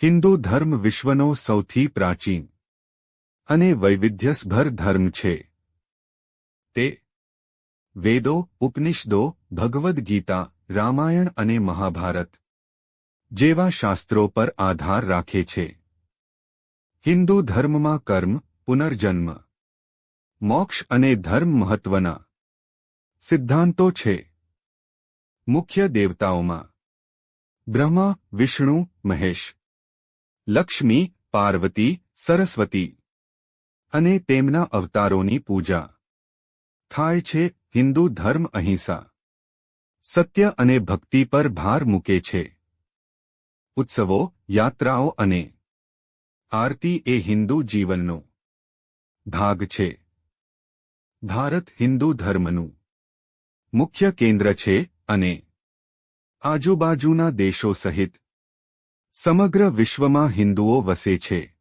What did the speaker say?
હિન્દુ ધર્મ વિશ્વનો સૌથી પ્રાચીન અને વૈવિધ્યસભર ધર્મ છે. તે વેદો, ઉપનિષદો, ભગવદ્ ગીતા, રામાયણ અને મહાભારત જેવા શાસ્ત્રો પર આધાર રાખે છે. હિન્દુ ધર્મમાં કર્મ, પુનર્જન્મ, મોક્ષ અને ધર્મ મહત્વના સિદ્ધાંતો છે. મુખ્ય દેવતાઓમાં બ્રહ્મા, વિષ્ણુ, મહેશ, લક્ષ્મી, પાર્વતી, સરસ્વતી અને તેમના અવતારોની પૂજા થાય છે. હિન્દુ ધર્મ અહિંસા, સત્ય અને ભક્તિ પર ભાર મૂકે છે. ઉત્સવો, યાત્રાઓ અને આરતી એ હિન્દુ જીવનનો ભાગ છે. ભારત હિન્દુ ધર્મનું મુખ્ય કેન્દ્ર છે અને આજુબાજુના દેશો સહિત સમગ્ર વિશ્વમાં હિન્દુઓ વસે છે.